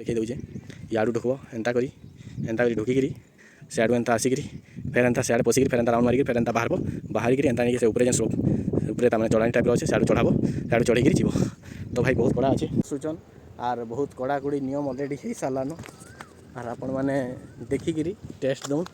देखी दूचे याडू ढुकब एंता करी ढुकिकी सियाड़ू एंता आसिक फेर एंता सियाड़े पशिक फेर एंता राउंड मारिक फेर एंता बाहर एंता नहीं से ऊपर जेन स्लोप ऊपर तमाने चढ़ानी टाइप अच्छे सियाड़ू चढ़ाब सियाड़ू चढ़ी जीव। तो भाई बहुत कड़ा अच्छे सूचन आर बहुत कड़ाकड़ी नियम अलरेडी हो सारान आर आपण मैंने देखिकी टेस्ट दौन।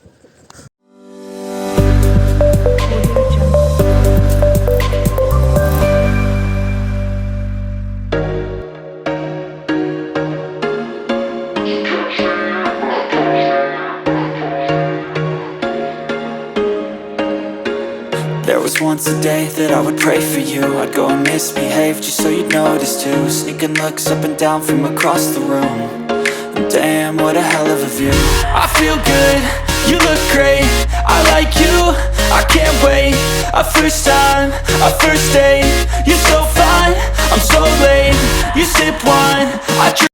There was once a day that I would pray for you. I'd go and misbehave just so you'd notice too. Sneaking looks up and down from across the room. And damn, what a hell of a view. I feel good, you look great, I like you, I can't wait. A first time, a first date. You're so fine, I'm so late. You sip wine, I drink.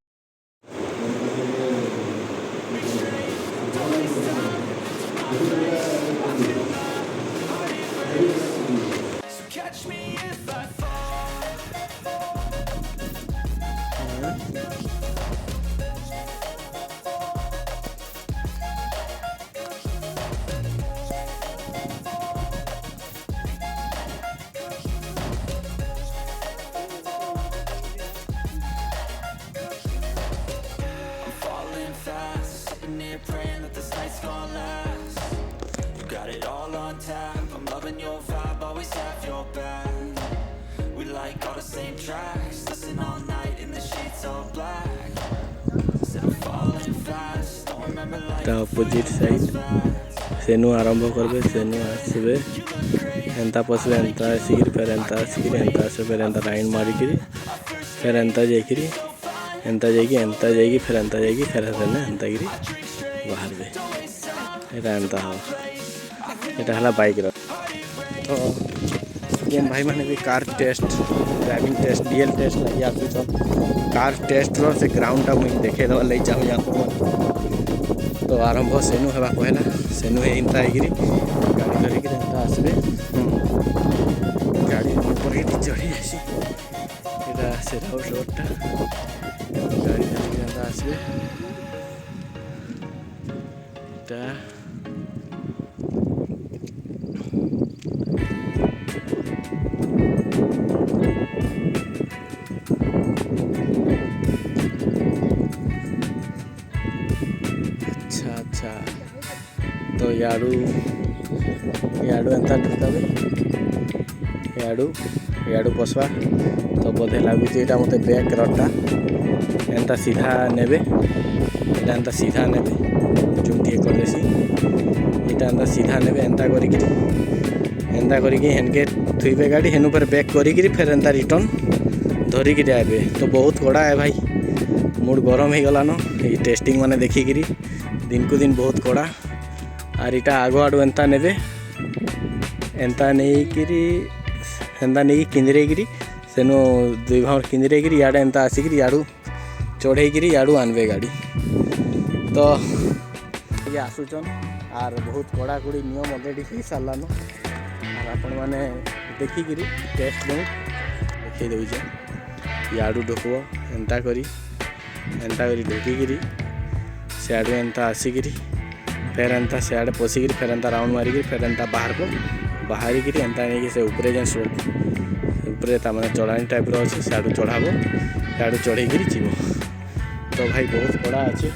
Catch me if I praying that this night's gonna last. You got it all on tap, I'm loving your vibe, always have your back. We like all the same tracks, listen all night in the sheets all black. Said I'm falling fast, don't remember life. The opposite side सेनु आरंभ करबे सेनु आसबे एंता पसबे एंता आसिक फेर एंता आसिक एंता आसे फेर एंता line मारिकी फेर एंता जाइकी एंता जाइकी फेर एंता जाइकी फेर एंता गिरी बाहर बे एटा एंता हो एटा हला बाइक रो। तो जेन भाई माने भी car test driving test DL test लगी आसु छ कार टेस्ट रो से ग्राउंड टा मुई देखे दवा ले जाऊ या तो आरंभ सेनु हेबा कहला सेनु एंता आइगिरी गाड़ी धरिकी एंता आसबे गाड़ी ऊपर चढ़ी आसी एटा से रोडटा गाड़ी धरिकी एंता आसबे ता अच्छा तो याडू एंता ढुकाबे याडू पसवा तो बोधे लगुच यहाँ मत बैक रटा एंता सीधा नेबे एंता सीधा नेबे चुटी कर देसी यहाँ एंता सीधा नेबे एंता करिकी हेनके थुईबे गाड़ी हेनु पर बैक करिकी फिर एंता रिटर्न धरिकी आबे। तो बहुत कड़ा है भाई मूड गरम हो गलान ये टेस्टिंग माने देखिकी दिन को दिन बहुत कड़ा आर इटा आगो आड़ू एंता नेबे एंता नहीं किंदरेगिरी सेनु दुई भाव किंदरेगिरी याडे एंता आसिकी याडू चढ़ेगिरी याडू आनबे गाड़ी। तो ये आसुचन आर बहुत कड़ाकड़ी नियम अलरेडी हो सारान आर आपण मैंने देखिकी टेस्ट दौन देखी दौचे याडू ढुकब एंता करी ढुकिकी सियाड़ू एंता आसिक फेर एंता सियाड़े पशिक फेर एंता राउंड मारिक फेर एंता बाहर एंता नहीं से ऊपर जेन स्लोप ऊपर तमाने चढ़ानी टाइप अच्छे सियाड़ू चढ़ाब सियाड़ू चढ़ी जीव। तो भाई बहुत कड़ा अच्छे।